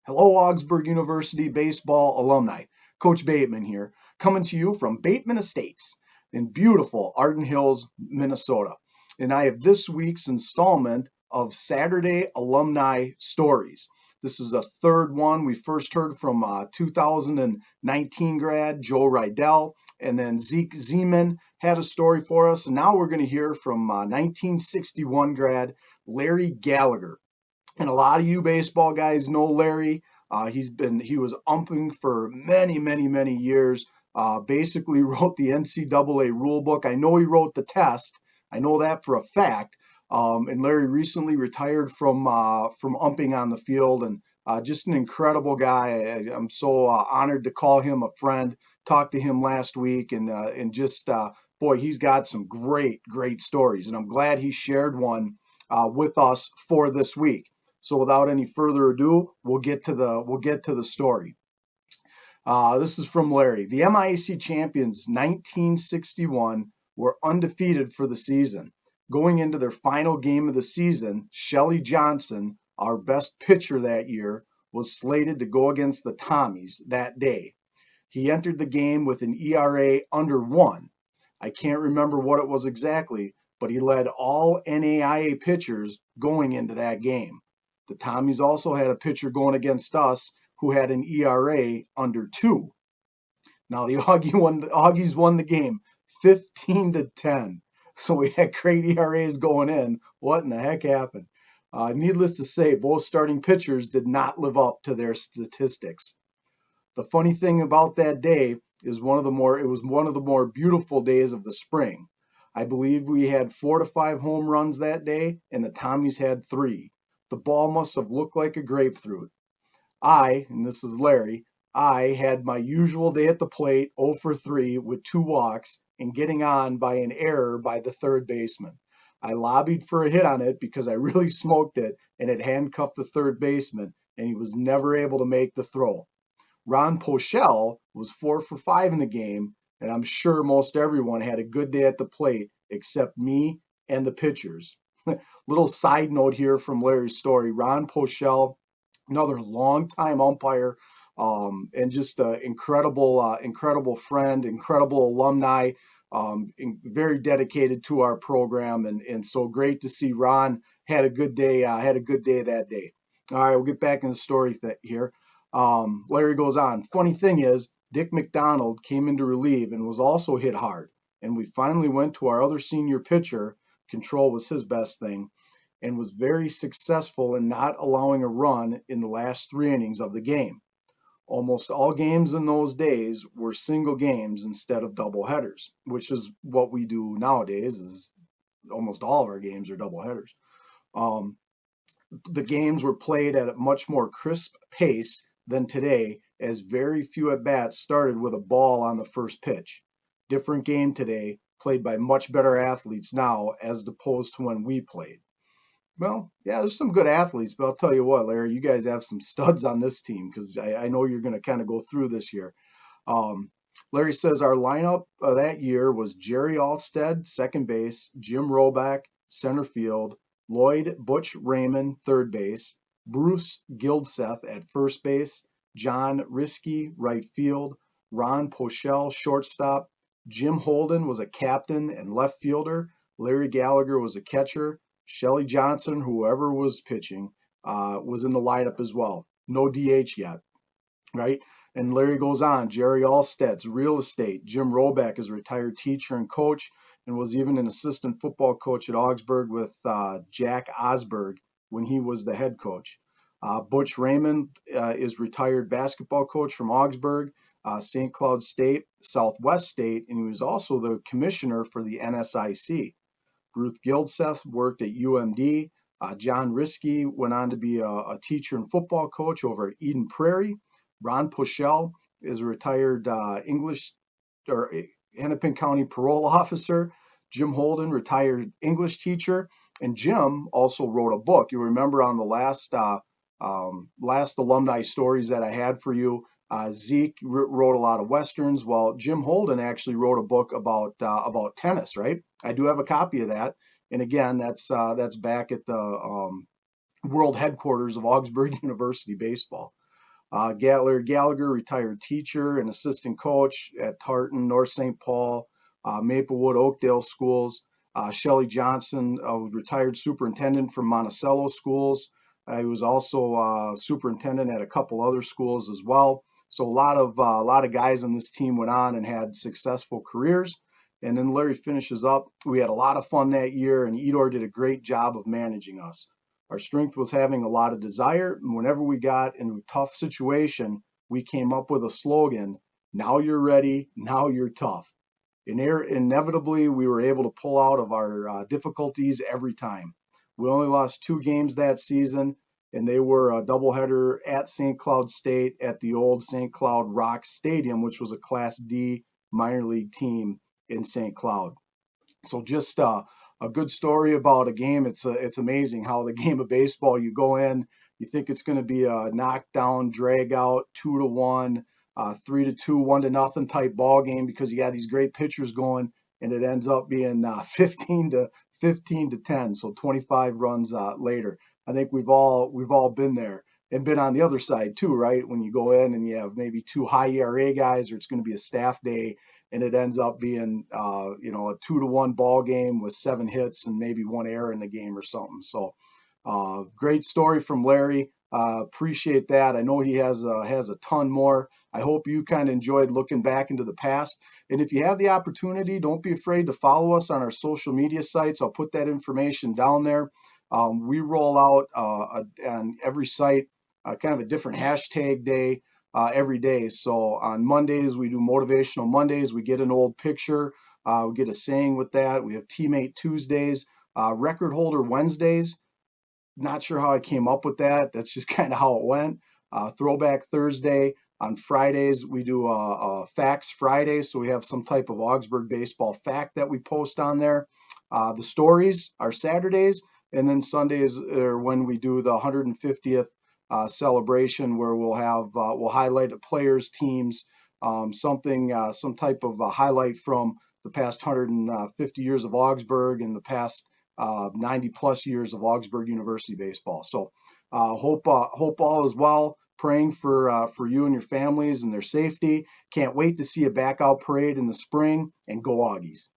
Hello, Augsburg University baseball alumni. Coach Bateman here, coming to you from Bateman Estates in beautiful Arden Hills, Minnesota. And I have this week's installment of Saturday Alumni Stories. This is the third one. We first heard from 2019 grad Joe Rydell, and then Zeke Zeman had a story for us. And now we're going to hear from 1961 grad Larry Gallagher. And a lot of you baseball guys know Larry. He was umping for many, many, many years. Basically wrote the NCAA rule book. I know he wrote the test. I know that for a fact. And Larry recently retired from umping on the field, and just an incredible guy. I'm so honored to call him a friend. Talked to him last week, and just boy, he's got some great, great stories, and I'm glad he shared one with us for this week. So without any further ado, we'll get to the story. This is from Larry. The MIAC champions 1961 were undefeated for the season. Going into their final game of the season, Shelly Johnson, our best pitcher that year, was slated to go against the Tommies that day. He entered the game with an ERA under 1. I can't remember what it was exactly, but he led all NAIA pitchers going into that game. The Tommies also had a pitcher going against us who had an ERA under 2. Now the Augies won the game 15-10. So we had great ERAs going in. What in the heck happened? Needless to say, both starting pitchers did not live up to their statistics. The funny thing about that day is it was one of the more beautiful days of the spring. I believe we had 4 to 5 home runs that day, and the Tommies had 3. The ball must have looked like a grapefruit. And this is Larry, I had my usual day at the plate, 0 for 3 with 2 walks, and getting on by an error by the third baseman. I lobbied for a hit on it because I really smoked it and it handcuffed the third baseman, and he was never able to make the throw. Ron Pochel was 4 for 5 in the game, and I'm sure most everyone had a good day at the plate except me and the pitchers. Little side note here from Larry's story. Ron Pochel, another longtime umpire, and just an incredible friend, incredible alumni, very dedicated to our program, and so great to see Ron had a good day. Had a good day that day. All right, we'll get back in the story here. Larry goes on. Funny thing is, Dick McDonald came in to relieve and was also hit hard. And we finally went to our other senior pitcher. Control was his best thing, and was very successful in not allowing a run in the last 3 innings of the game. Almost all games in those days were single games instead of double headers, which is what we do nowadays. Is almost all of our games are double headers. Um, the games were played at a much more crisp pace than today, as very few at bats started with a ball on the first pitch. Different game today, played by much better athletes now as opposed to when we played. Well, yeah, there's some good athletes, but I'll tell you what, Larry, you guys have some studs on this team because I know you're going to kind of go through this here. Um, Larry says our lineup that year was Jerry Alstead, second base, Jim Roback, center field, Lloyd Butch Raymond, third base, Bruce Gildseth at first base, John Risky, right field, Ron Pochel, shortstop, Jim Holden was a captain and left fielder, Larry Gallagher was a catcher, Shelly Johnson, whoever was pitching, was in the lineup as well. No DH yet, right? And Larry goes on. Jerry Alstead's real estate. Jim Roback is a retired teacher and coach, and was even an assistant football coach at Augsburg with Jack Osberg when he was the head coach. Butch Raymond is retired basketball coach from Augsburg, St. Cloud State, Southwest State, and he was also the commissioner for the NSIC. Ruth Gildseth worked at UMD. John Risky went on to be a teacher and football coach over at Eden Prairie. Ron Pochel is a retired English or Hennepin County parole officer. Jim Holden, retired English teacher, and Jim also wrote a book. You remember on the last alumni stories that I had for you, Zeke wrote a lot of westerns. Well, Jim Holden actually wrote a book about tennis, right? I do have a copy of that, and again, that's back at the world headquarters of Augsburg University baseball. Gallagher, retired teacher and assistant coach at Tartan, North St. Paul, Maplewood, Oakdale schools. Shelley Johnson, retired superintendent from Monticello schools. He was also superintendent at a couple other schools as well. So a lot of guys on this team went on and had successful careers. And then Larry finishes up. We had a lot of fun that year, and Edor did a great job of managing us. Our strength was having a lot of desire, and whenever we got into a tough situation, we came up with a slogan: "Now you're ready, now you're tough." Inevitably, we were able to pull out of our difficulties every time. We only lost 2 games that season, and they were a doubleheader at St. Cloud State at the old St. Cloud Rock Stadium, which was a Class D minor league team in St. Cloud. So just a good story about a game. It's amazing how the game of baseball, you go in, you think it's going to be a knockdown, drag out, 2-1, 3-2, 1-0 type ball game because you got these great pitchers going, and it ends up being 15 to 10. So 25 runs later. I think we've all been there and been on the other side too, right? When you go in and you have maybe 2 high ERA guys, or it's going to be a staff day, and it ends up being a 2-1 ball game with 7 hits and maybe 1 error in the game or something. So great story from Larry. Appreciate that. I know he has a ton more. I hope you kind of enjoyed looking back into the past. And if you have the opportunity, don't be afraid to follow us on our social media sites. I'll put that information down there. We roll out on every site kind of a different hashtag day every day. So on Mondays, we do Motivational Mondays. We get an old picture. We get a saying with that. We have Teammate Tuesdays, Record Holder Wednesdays. Not sure how I came up with that. That's just kind of how it went. Throwback Thursday. On Fridays, we do a Facts Friday. So we have some type of Augsburg baseball fact that we post on there. The stories are Saturdays. And then Sundays are when we do the 150th celebration, where we'll highlight the players, teams, some type of highlight from the past 150 years of Augsburg and the past 90 plus years of Augsburg University baseball. So hope all is well. Praying for you and your families and their safety. Can't wait to see a back out parade in the spring, and go Augies.